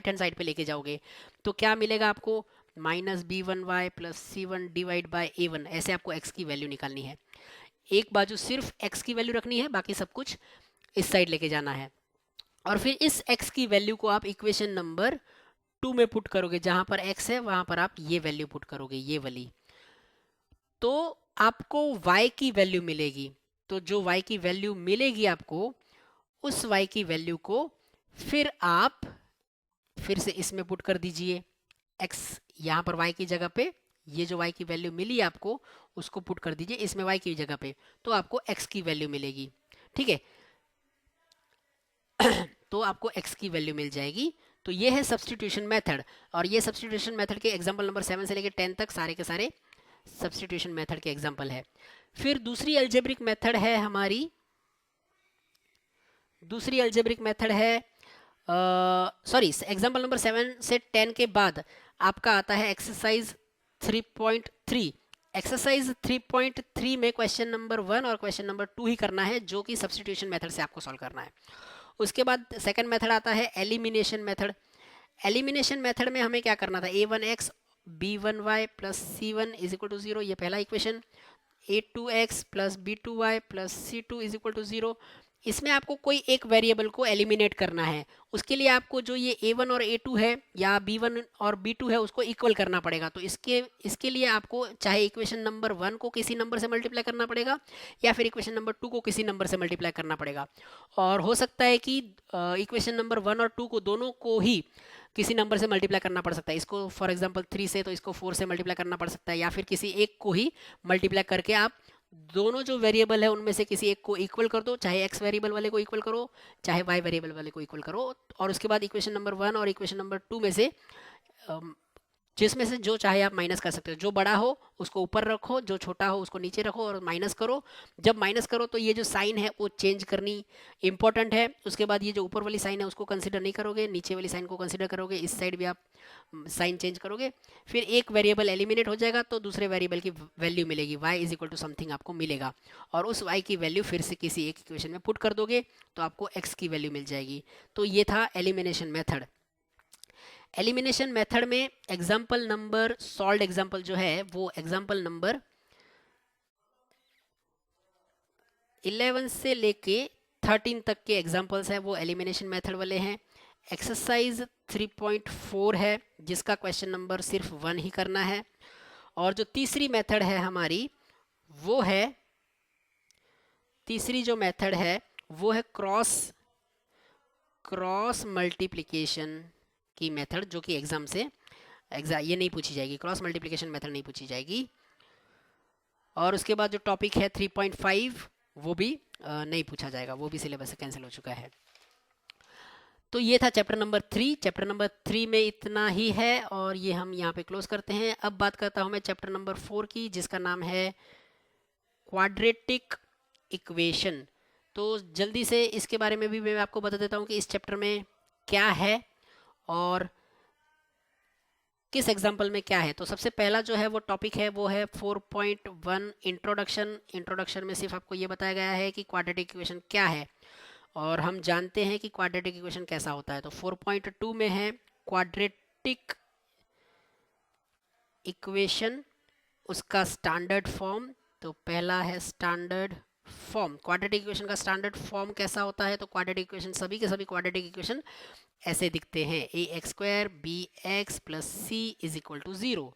हैंड साइड पे लेके जाओगे। तो क्या मिलेगा आपको? Minus b1y plus c1 divide by a1, ऐसे आपको x की वैल्यू निकालनी है। एक बाजू सिर्फ x की वैल्यू रखनी है, बाकी सब कुछ इस साइड लेके जाना है। और फिर इस x की वैल्यू को आप इक्वेशन नंबर 2 में पुट करोगे, जहां पर x है वहां पर आप ये वैल्यू पुट करोगे, ये वाली। तो आपको y की वैल्यू मिलेगी। तो जो y की वैल्यू मिलेगी आपको, उस y की वैल्यू को फिर आप फिर से इसमें पुट कर दीजिए, x यहाँ पर y की जगह पे, ये जो y की वैल्यू मिली आपको उसको पुट कर दीजिए इसमें y की जगह पे, तो आपको x की वैल्यू मिलेगी, ठीक है। तो आपको x की वैल्यू मिल जाएगी। तो ये है सब्स्टिट्यूशन मेथड, और ये सब्स्टिट्यूशन मेथड के एग्जांपल नंबर 7 से लेकर 10 तक सारे के सारे सब्स्टिट्यूशन मेथड के एग्जांपल है। फिर दूसरी अलजेब्रिक मेथड है हमारी, दूसरी अलजेब्रिक मेथड है एग्जांपल नंबर 7 से 10 के बाद आपका आता है एक्सरसाइज 3.3। एक्सरसाइज 3.3 में क्वेश्चन नंबर 1 और क्वेश्चन नंबर 2 ही करना है, जो कि सब्स्टिट्यूशन मेथड से आपको सॉल्व करना है। उसके बाद सेकंड मेथड आता है एलिमिनेशन मेथड। एलिमिनेशन मेथड में हमें क्या करना था? a1x b1y plus c1 is equal to 0, ये पहला equation. a2x plus b2y plus c2 is equal to 0। इसमें आपको कोई एक वेरिएबल को एलिमिनेट करना है। उसके लिए आपको जो ये a1 और a2 है या b1 और b2 है उसको इक्वल करना पड़ेगा। तो इसके लिए आपको चाहे इक्वेशन नंबर 1 को किसी नंबर से मल्टीप्लाई करना पड़ेगा या फिर इक्वेशन नंबर 2 को किसी नंबर से मल्टीप्लाई करना पड़ेगा। और हो सकता है कि इक्वेशन नंबर 1 और 2 को दोनों को ही किसी नंबर से मल्टीप्लाई करना पड़ सकता है। इसको फॉर एग्जांपल 3 से, तो इसको 4 से मल्टीप्लाई करना पड़ सकता है, या फिर किसी एक को ही मल्टीप्लाई करके आप दोनों जो वेरिएबल है उनमें से किसी एक को इक्वल कर दो, चाहे x वेरिएबल वाले को इक्वल करो चाहे y वेरिएबल वाले को इक्वल करो। और उसके बाद इक्वेशन नंबर 1 और इक्वेशन नंबर 2 में से जिसमें से जो चाहे आप माइनस कर सकते हो, जो बड़ा हो उसको ऊपर रखो, जो छोटा हो उसको नीचे रखो और माइनस करो। जब माइनस करो तो ये जो साइन है वो चेंज करनी इंपॉर्टेंट है। उसके बाद ये जो ऊपर वाली साइन है उसको कंसिडर नहीं करोगे, नीचे वाली साइन को कंसिडर करोगे, इस साइड भी आप साइन चेंज करोगे। फिर एक वेरिएबल एलिमिनेट हो जाएगा तो दूसरे वेरिएबल की वैल्यू मिलेगी, y is equal to something आपको मिलेगा, और उस y की वैल्यू फिर से किसी एक इक्वेशन में पुट कर दोगे तो आपको x की वैल्यू मिल जाएगी। तो ये था एलिमिनेशन मेथड। एलिमिनेशन मेथड में एग्जाम्पल नंबर सॉल्व एग्जाम्पल जो है वो एग्जाम्पल नंबर 11 से लेके 13 तक के एग्जाम्पल्स हैं वो एलिमिनेशन मेथड वाले हैं। एक्सरसाइज 3.4 है जिसका क्वेश्चन नंबर सिर्फ 1 ही करना है। और जो तीसरी मेथड है हमारी वो है, तीसरी जो मेथड है वो है क्रॉस मल्टीप्लिकेशन की मेथड, जो कि एग्जाम से ये नहीं पूछी जाएगी, क्रॉस मल्टीप्लिकेशन मेथड नहीं पूछी जाएगी। और उसके बाद जो टॉपिक है 3.5 वो भी नहीं पूछा जाएगा, वो भी सिलेबस से कैंसिल हो चुका है। तो ये था चैप्टर नंबर 3। चैप्टर नंबर 3 में इतना ही है और ये हम यहाँ पे क्लोज करते हैं। अब बात करता हूँ मैं चैप्टर नंबर 4 की, जिसका नाम है क्वाड्रेटिक इक्वेशन। तो जल्दी से इसके बारे में भी मैं आपको बता देता हूँ कि इस चैप्टर में क्या है और किस एग्जाम्पल में क्या है। तो सबसे पहला जो है वो टॉपिक है वो है 4.1 इंट्रोडक्शन। इंट्रोडक्शन में सिर्फ आपको ये बताया गया है कि क्वाड्रेटिक इक्वेशन क्या है और हम जानते हैं कि क्वाड्रेटिक इक्वेशन कैसा होता है। तो 4.2 में है क्वाड्रेटिक इक्वेशन, उसका स्टैंडर्ड फॉर्म। तो पहला है स्टैंडर्ड फॉर्म। क्वाड्रेटिक इक्वेशन का स्टैंडर्ड फॉर्म कैसा होता है? तो क्वाड्रेटिक इक्वेशन सभी के सभी क्वाड्रेटिक इक्वेशन ऐसे दिखते हैं, ax² bx + c = 0।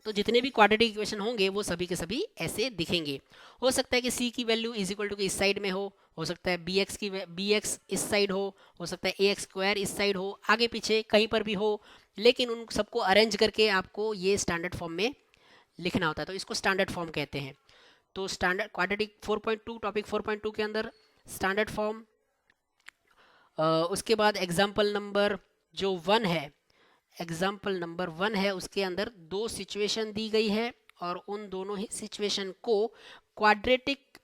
तो जितने भी क्वाड्रेटिक इक्वेशन होंगे वो सभी के सभी ऐसे दिखेंगे। हो सकता है कि c की वैल्यू = इस साइड में हो सकता है bx इस साइड हो सकता है ax² इस साइड हो, आगे पीछे कहीं पर भी हो, लेकिन उन सबको अरेंज करके आपको ये स्टैंडर्ड फॉर्म में लिखना होता है। तो इसको स्टैंडर्ड फॉर्म कहते हैं। तो स्टैंडर्ड क्वाड्रेटिक 4.2 टॉपिक 4.2 के अंदर स्टैंडर्ड फॉर्म। उसके बाद एग्जाम्पल नंबर जो 1 है, एग्जाम्पल नंबर 1 है उसके अंदर 2 सिचुएशन दी गई है और उन दोनों ही सिचुएशन को क्वाड्रेटिक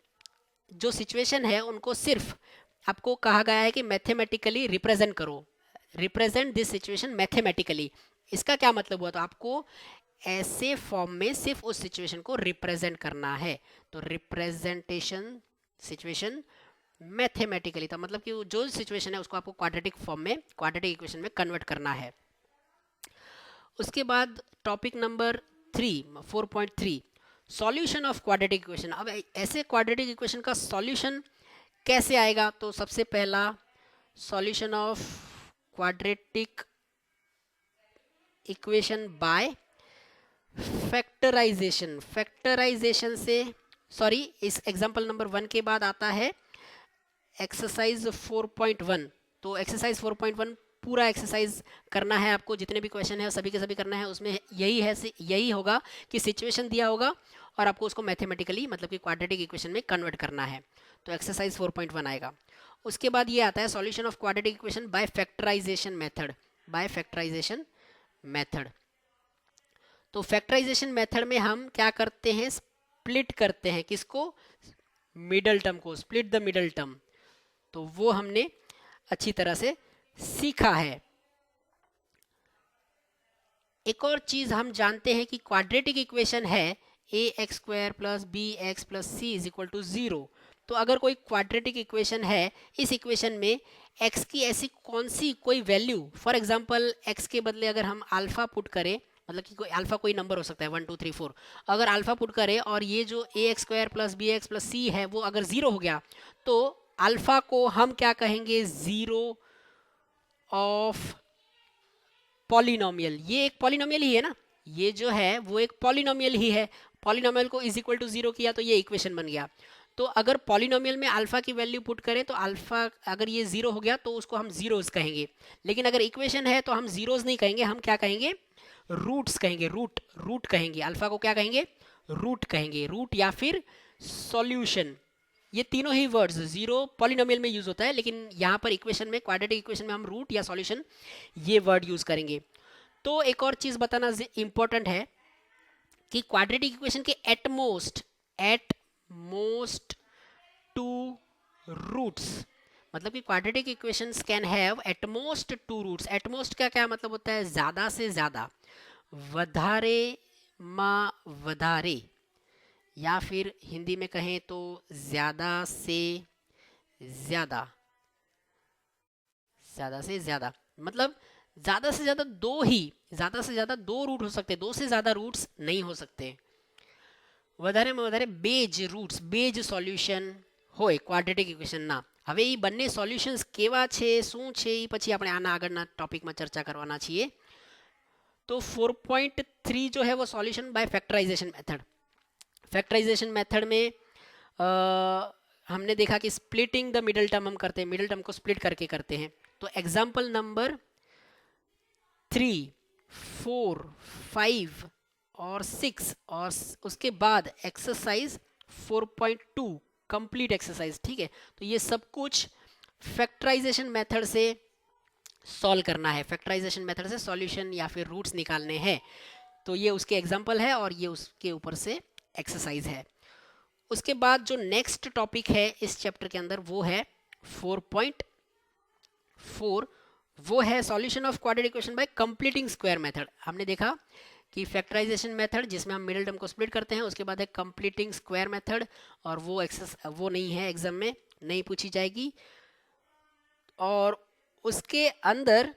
जो सिचुएशन है उनको सिर्फ आपको कहा गया है कि मैथमेटिकली रिप्रेजेंट करो, रिप्रेजेंट दिस सिचुएशन मैथमेटिकली। इसका क्या मतलब हुआ? तो आपको ऐसे फॉर्म में सिर्फ उस सिचुएशन को रिप्रेजेंट करना है। तो रिप्रेजेंटेशन सिचुएशन मैथमेटिकली था, मतलब कि जो सिचुएशन है उसको आपको क्वाड्रेटिक फॉर्म में, क्वाड्रेटिक इक्वेशन में कन्वर्ट करना है। उसके बाद topic number 3 4.3 solution of quadratic equation. अब ऐसे क्वाड्रेटिक इक्वेशन का सॉल्यूशन कैसे आएगा? तो सबसे पहला solution of quadratic equation by factorisation. Factorisation से इस एग्जांपल नंबर 1 के बाद आता है एक्सरसाइज 4.1। तो एक्सरसाइज 4.1 पूरा एक्सरसाइज करना है आपको, जितने भी क्वेश्चन है सभी के सभी करना है। उसमें यही होगा कि सिचुएशन दिया होगा और आपको उसको मैथमेटिकली मतलब कि क्वाड्रेटिक इक्वेशन में कन्वर्ट करना है। तो एक्सरसाइज 4.1 आएगा। उसके बाद ये आता है solution of quadratic equation by factorisation method. By factorisation method, तो फैक्टराइजेशन मेथड में हम क्या करते हैं? स्प्लिट करते हैं। किसको? मिडल टर्म को, स्प्लिट द मिडल टर्म। तो वो हमने अच्छी तरह से सीखा है। एक और चीज हम जानते हैं कि क्वाड्रेटिक इक्वेशन है ax² + bx + c = 0। तो अगर कोई क्वाड्रेटिक इक्वेशन है, इस इक्वेशन में x की ऐसी कौन सी कोई वैल्यू, फॉर एग्जांपल x के बदले अगर हम अल्फा पुट करें, मतलब कि अल्फा कोई नंबर हो सकता है 1 2 3 4, अगर अल्फा पुट करें और ये जो ax² + bx + c है वो अगर 0 हो गया तो अल्फा को हम क्या कहेंगे? 0 ऑफ पॉलिनोमियल। ये एक पॉलिनोमियल ही है ना, ये जो है वो एक पॉलिनोमियल ही है। पॉलिनोमियल को = 0 किया तो ये इक्वेशन बन गया। तो अगर पॉलिनोमियल में अल्फा की वैल्यू पुट करें तो अल्फा अगर ये 0 हो गया तो उसको हम जीरोस कहेंगे। लेकिन अगर इक्वेशन है तो हम जीरोस नहीं कहेंगे, हम क्या कहेंगे? रूट्स कहेंगे। रूट कहेंगे। अल्फा को क्या कहेंगे? रूट कहेंगे। रूट या फिर सॉल्यूशन, ये तीनों ही वर्ड्स 0 पॉलिनोमियल में यूज होता है, लेकिन यहाँ पर इक्वेशन में, क्वाड्रेटिक इक्वेशन में हम रूट या सॉल्यूशन ये वर्ड यूज करेंगे। तो एक और चीज बताना इंपॉर्टेंट है कि क्वाड्रेटिक इक्वेशन के एट मोस्ट टू रूट्स, मतलब कि quadratic equations can have at most two roots. At most का क्या मतलब होता है? ज्यादा से ज्यादा, वधारे मा वधारे, या फिर हिंदी में कहें तो ज्यादा से ज्यादा, ज्यादा से ज्यादा मतलब ज्यादा से ज्यादा दो ही, ज्यादा से ज्यादा दो रूट हो सकते, दो से ज्यादा रूट्स नहीं हो सकते। વધારે માં વધારે બે જ રૂટ્સ, બે જ સોલ્યુશન હોય ક્વાડ્રેટિક ઇક્વેશનના। હવે એ બંને સોલ્યુશન્સ કેવા છે, શું છે, એ પછી આપણે આના આગળના ટોપિકમાં ચર્ચા કરવાના છીએ। तो 4.3 जो है वो solution by factorisation method. Factorisation method में हमने देखा कि स्प्लिटिंग द मिडिल टर्म हम करते हैं, मिडिल टर्म को स्प्लिट करके करते हैं। तो एग्जाम्पल नंबर 3, 4, 5 और 6 और उसके बाद एक्सरसाइज 4.2 कंप्लीट एक्सरसाइज, ठीक है। तो ये सब कुछ फैक्टराइजेशन मेथड से सॉल्व करना है, फैक्टराइजेशन मेथड से सॉल्यूशन या फिर रूट्स निकालने हैं। तो ये उसके एग्जाम्पल है और ये उसके ऊपर से एक्सरसाइज है। उसके बाद जो नेक्स्ट टॉपिक है इस चैप्टर के अंदर वो है 4.4, वो है solution of quadratic equation bye completing square method. हमने देखा कि फैक्टराइजेशन मेथड जिसमें हम मिडिल टर्म को स्प्लिट करते हैं, उसके बाद है कंप्लीटिंग स्क्वायर मेथड, और वो नहीं है, एग्जाम में नहीं पूछी जाएगी। और उसके अंदर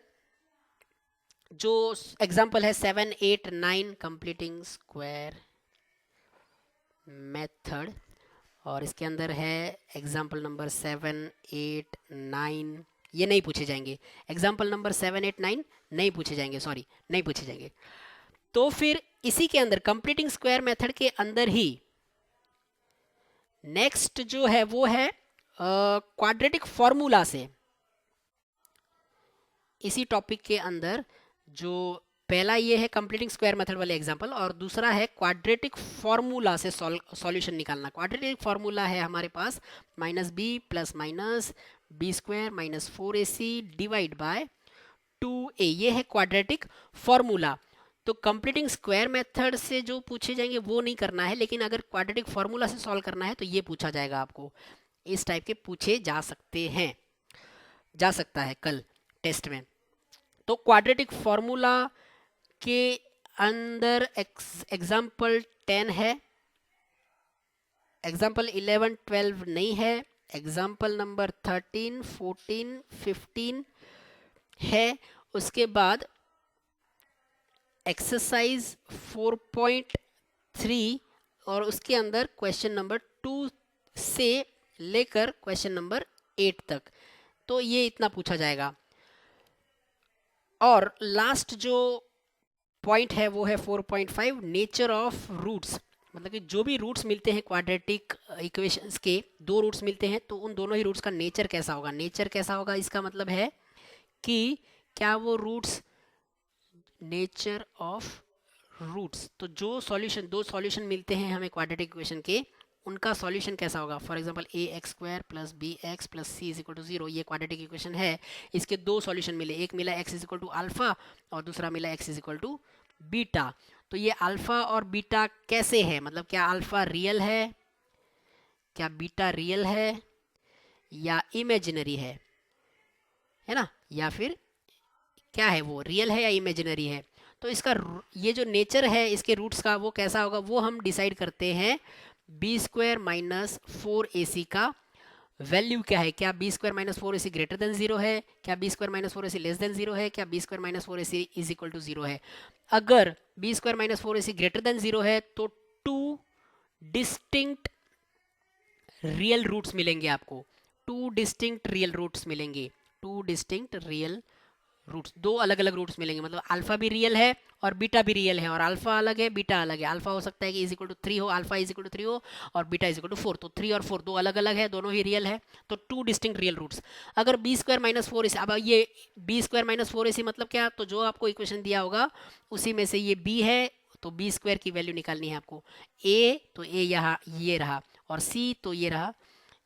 जो एग्जाम्पल है 7, 8, 9 कंप्लीटिंग स्क्वायर मेथड, और इसके अंदर है एग्जाम्पल नंबर 7, 8, 9, ये नहीं पूछे जाएंगे। एग्जाम्पल नंबर 7, 8, 9 नहीं पूछे जाएंगे, सॉरी नहीं पूछे जाएंगे। तो फिर इसी के अंदर कंप्लीटिंग स्क्वायर मेथड के अंदर ही नेक्स्ट जो है वो है क्वाड्रेटिक फॉर्मूला से। इसी टॉपिक के अंदर जो पहला ये है कंप्लीटिंग स्क्वायर मेथड वाले एग्जांपल, और दूसरा है क्वाड्रेटिक फॉर्मूला से सॉल्यूशन निकालना। क्वाड्रेटिक फॉर्मूला है हमारे पास -b plus minus b square minus 4ac divide by 2a, ये है क्वाड्रेटिक फॉर्मूला। तो कंप्लीटिंग स्क्वायर मेथड से जो पूछे जाएंगे वो नहीं करना है, लेकिन अगर क्वाड्रेटिक फॉर्मूला से सॉल्व करना है तो ये पूछा जाएगा आपको। इस टाइप के पूछे जा सकते हैं, जा सकता है कल टेस्ट में। तो क्वाड्रेटिक फॉर्मूला के अंदर एग्जाम्पल 10 है, एग्जाम्पल 11, 12 नहीं है, एग्जाम्पल नंबर 13, 14, 15 है। उसके बाद एक्सरसाइज 4.3 और उसके अंदर क्वेश्चन नंबर 2 से लेकर क्वेश्चन नंबर 8 तक, तो ये इतना पूछा जाएगा। और लास्ट जो पॉइंट है वो है 4.5 नेचर ऑफ रूट्स, मतलब कि जो भी रूट्स मिलते हैं क्वाड्रेटिक इक्वेशंस के, दो रूट्स मिलते हैं तो उन दोनों ही रूट्स का नेचर कैसा होगा। नेचर कैसा होगा इसका मतलब है कि क्या वो रूट्स, नेचर ऑफ रूट्स, तो जो सॉल्यूशन, दो सॉल्यूशन मिलते हैं हमें क्वाड्रेटिक इक्वेशन के, उनका सॉल्यूशन कैसा होगा। For example ax² plus bx plus c is equal to 0, ये क्वाड्रेटिक इक्वेशन है। इसके दो सॉल्यूशन मिले, एक मिला x is equal to alpha और दूसरा मिला x is equal to beta. तो ये अल्फा और बीटा कैसे है, मतलब क्या अल्फा रियल है, क्या बीटा रियल है या इमेजिनरी है ना, या फिर क्या है, वो रियल है या इमेजिनरी है। तो इसका ये जो नेचर है इसके रूट्स का वो कैसा होगा, वो हम डिसाइड करते हैं b² माइनस 4ac का वैल्यू क्या है। क्या b² minus 4ac greater than 0 है, क्या b² minus 4ac less than 0 है, क्या b² minus 4ac is equal to 0 है। अगर b² minus 4ac greater than 0 है तो 2 डिस्टिंक्ट रियल रूट्स मिलेंगे आपको, 2 डिस्टिंक्ट रियल रूट्स मिलेंगे, 2 डिस्टिंक्ट रियल रूट्स, दो अलग अलग रूट्स मिलेंगे। मतलब अल्फा भी रियल है और बीटा भी रियल है, और अल्फा अलग है बीटा अलग है। अल्फा हो सकता है कि इज इक्वल टू 3 हो, अल्फा इज इक्वल टू 3 हो, और बीटा इज इक्वल टू 4। तो 3 और 4 दो अलग अलग है, दोनों ही रियल है, तो 2 डिस्टिंक्ट रियल रूट्स। अगर b² माइनस 4ac, अब ये b² माइनस 4ac मतलब क्या, तो जो आपको इक्वेशन दिया होगा उसी में से ये b है तो b² की वैल्यू निकालनी है आपको। a तो a यहाँ ये रहा, और c तो ये रहा,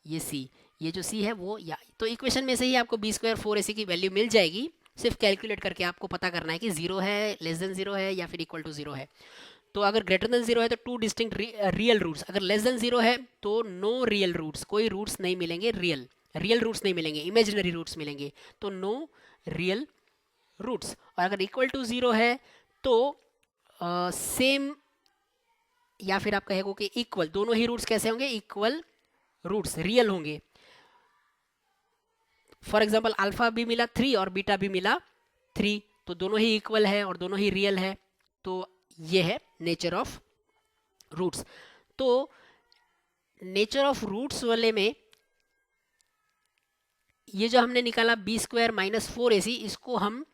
ये c, ये जो c है वो या, तो इक्वेशन में से ही आपको b² 4ac की वैल्यू मिल जाएगी। सिर्फ कैलकुलेट करके आपको पता करना है कि 0 है, लेस देन 0 है या फिर इक्वल टू 0 है। तो अगर ग्रेटर देन 0 है तो 2 डिस्टिंक्ट रियल रूट्स, अगर लेस देन 0 है तो नो रियल रूट्स, कोई रूट्स नहीं मिलेंगे, रियल रूट्स नहीं मिलेंगे, इमेजिनरी रूट्स मिलेंगे, तो नो रियल रूट्स। और अगर इक्वल टू 0 है तो सेम या फिर आप कहेगो कि इक्वल, दोनों ही रूट्स कैसे होंगे, इक्वल रूट्स, रियल होंगे। फॉर एग्जाम्पल अल्फा भी मिला 3 और बीटा भी मिला 3, तो दोनों ही इक्वल है और दोनों ही रियल है। तो ये है नेचर ऑफ रूट्स। तो नेचर ऑफ रूट्स वाले में ये जो हमने निकाला बी स्क्वायर माइनस 4ac, इसको हम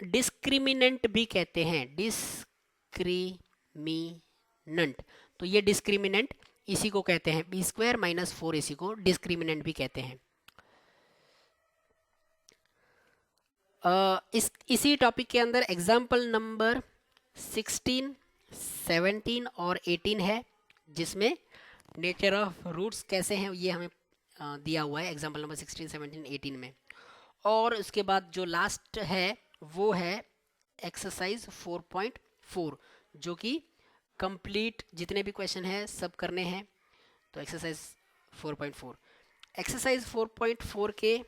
डिस्क्रिमिनेंट भी कहते हैं, डिस्क्रिमिनेंट। तो ये डिस्क्रिमिनेंट इसी को कहते हैं, बी स्क्वायर माइनस 4ac को डिस्क्रिमिनेंट भी कहते हैं। इसी टॉपिक के अंदर एग्जाम्पल नंबर 16, 17 और 18 है, जिसमें नेचर ऑफ रूट्स कैसे हैं ये हमें दिया हुआ है एग्जाम्पल नंबर 16, 17, 18 में। और उसके बाद जो लास्ट है वो है एक्सरसाइज 4.4, जो कि कंप्लीट जितने भी क्वेश्चन है सब करने हैं। तो एक्सरसाइज 4.4, एक्सरसाइज 4.4 के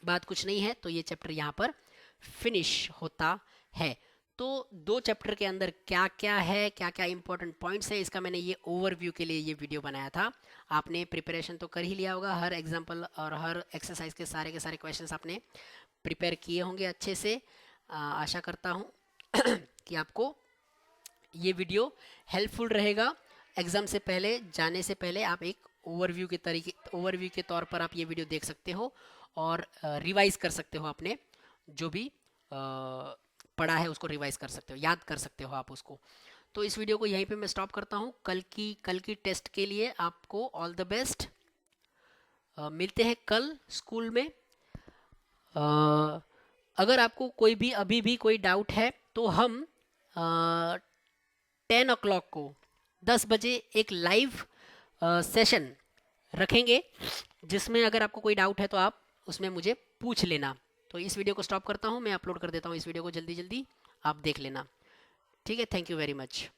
बाद कुछ नहीं है, तो ये चैप्टर यहाँ पर फिनिश होता है। तो 2 चैप्टर के अंदर क्या क्या है, क्या क्या इंपॉर्टेंट पॉइंट्स है, इसका मैंने ये ओवरव्यू के लिए ये वीडियो बनाया था। आपने प्रिपरेशन तो कर ही लिया होगा, हर एग्जाम्पल और हर एक्सरसाइज के सारे क्वेश्चंस आपने प्रिपेयर किए होंगे अच्छे से। आशा करता हूँ कि आपको ये वीडियो हेल्पफुल रहेगा। एग्ज़ाम से पहले, जाने से पहले आप एक ओवरव्यू के तौर पर आप ये वीडियो देख सकते हो और रिवाइज कर सकते हो, आपने जो भी पढ़ा है उसको रिवाइज कर सकते हो, याद कर सकते हो आप उसको। तो इस वीडियो को यहीं पे मैं स्टॉप करता हूँ। कल की टेस्ट के लिए आपको ऑल द बेस्ट। मिलते हैं कल स्कूल में। अगर आपको कोई भी अभी भी कोई डाउट है तो हम 10 o'clock को 10 बजे एक लाइव सेशन रखेंगे, जिसमें अगर आपको कोई डाउट है तो आप उसमें मुझे पूछ लेना। तो इस वीडियो को स्टॉप करता हूँ, मैं अपलोड कर देता हूँ इस वीडियो को, जल्दी आप देख लेना। ठीक है, थैंक यू वेरी मच।